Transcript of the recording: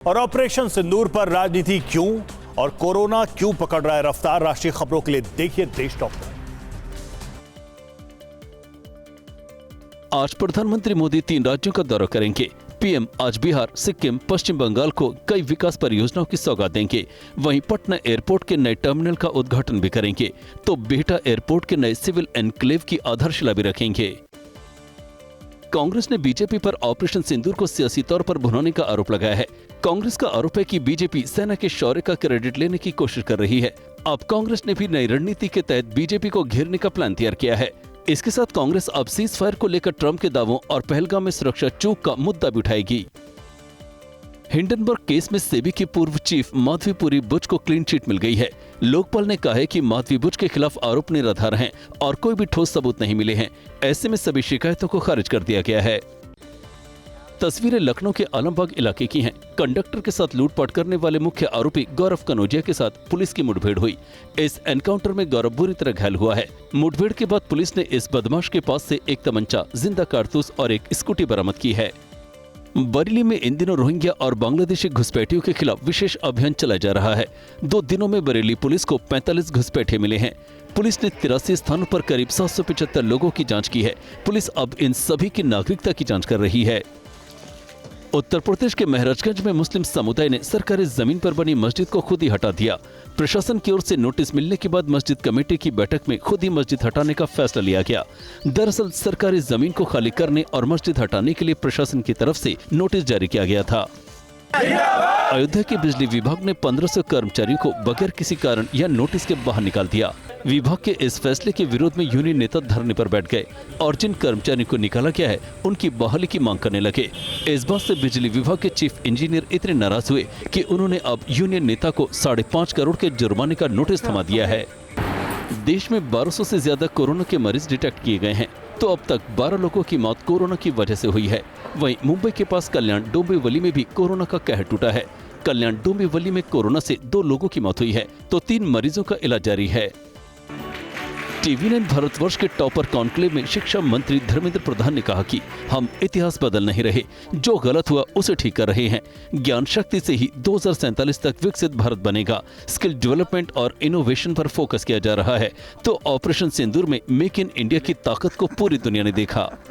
और ऑपरेशन सिंदूर पर राजनीति क्यों और कोरोना क्यों पकड़ रहा है रफ्तार। राष्ट्रीय खबरों के लिए देखिए देश डॉक्टर। आज प्रधानमंत्री मोदी 3 राज्यों का दौरा करेंगे। पीएम आज बिहार, सिक्किम, पश्चिम बंगाल को कई विकास परियोजनाओं की सौगात देंगे। वहीं पटना एयरपोर्ट के नए टर्मिनल का उद्घाटन भी करेंगे तो बिहटा एयरपोर्ट के नए सिविल एनक्लेव की आधारशिला भी रखेंगे। कांग्रेस ने बीजेपी पर ऑपरेशन सिंदूर को सियासी तौर पर भुनाने का आरोप लगाया है। कांग्रेस का आरोप है कि बीजेपी सेना के शौर्य का क्रेडिट लेने की कोशिश कर रही है। अब कांग्रेस ने भी नई रणनीति के तहत बीजेपी को घेरने का प्लान तैयार किया है। इसके साथ कांग्रेस अब सीज फायर को लेकर ट्रंप के दावों और पहलगाम में सुरक्षा चूक का मुद्दा भी उठाएगी। हिंडनबर्ग केस में सेबी की पूर्व चीफ माधवीपुरी बुच को क्लीन चिट मिल गई है। लोकपाल ने कहा है कि माधवी बुच के खिलाफ आरोप निराधार हैं और कोई भी ठोस सबूत नहीं मिले हैं। ऐसे में सभी शिकायतों को खारिज कर दिया गया है। तस्वीरें लखनऊ के आलमबाग इलाके की हैं। कंडक्टर के साथ लूटपाट करने वाले मुख्य आरोपी गौरव कनौजिया के साथ पुलिस की मुठभेड़ हुई। इस एनकाउंटर में गौरव बुरी तरह घायल हुआ है। मुठभेड़ के बाद पुलिस ने इस बदमाश के पास से एक तमंचा, जिंदा कारतूस और एक स्कूटी बरामद की है। बरेली में इन दिनों रोहिंग्या और बांग्लादेशी घुसपैठियों के खिलाफ विशेष अभियान चलाया जा रहा है। 2 दिनों में बरेली पुलिस को 45 घुसपैठे मिले हैं। पुलिस ने 83 स्थानों पर करीब 775 लोगों की जांच की है। पुलिस अब इन सभी की नागरिकता की जांच कर रही है। उत्तर प्रदेश के महराजगंज में मुस्लिम समुदाय ने सरकारी जमीन पर बनी मस्जिद को खुद ही हटा दिया। प्रशासन की ओर से नोटिस मिलने के बाद मस्जिद कमेटी की बैठक में खुद ही मस्जिद हटाने का फैसला लिया गया। दरअसल सरकारी जमीन को खाली करने और मस्जिद हटाने के लिए प्रशासन की तरफ से नोटिस जारी किया गया था। अयोध्या के बिजली विभाग ने 1500 कर्मचारियों को बगैर किसी कारण या नोटिस के बाहर निकाल दिया। विभाग के इस फैसले के विरोध में यूनियन नेता धरने पर बैठ गए और जिन कर्मचारियों को निकाला गया है उनकी बहाली की मांग करने लगे। इस बात से बिजली विभाग के चीफ इंजीनियर इतने नाराज हुए कि उन्होंने अब यूनियन नेता को 5.5 करोड़ के जुर्माने का नोटिस थमा दिया है। देश में 1200 से ज्यादा कोरोना के मरीज डिटेक्ट किए गए हैं तो अब तक 12 लोगों की मौत कोरोना की वजह से हुई है। वहीं मुंबई के पास कल्याण डोंबिवली में भी कोरोना का कहर टूटा है। कल्याण डोंबिवली में कोरोना से 2 लोगों की मौत हुई है तो 3 मरीजों का इलाज जारी है। TV9 भारतवर्ष के टॉपर कॉन्क्लेव में शिक्षा मंत्री धर्मेंद्र प्रधान ने कहा कि हम इतिहास बदल नहीं रहे, जो गलत हुआ उसे ठीक कर रहे हैं। ज्ञान शक्ति से ही 2047 तक विकसित भारत बनेगा। स्किल डेवलपमेंट और इनोवेशन पर फोकस किया जा रहा है तो ऑपरेशन सिंदूर में मेक इन इंडिया की ताकत को पूरी दुनिया ने देखा।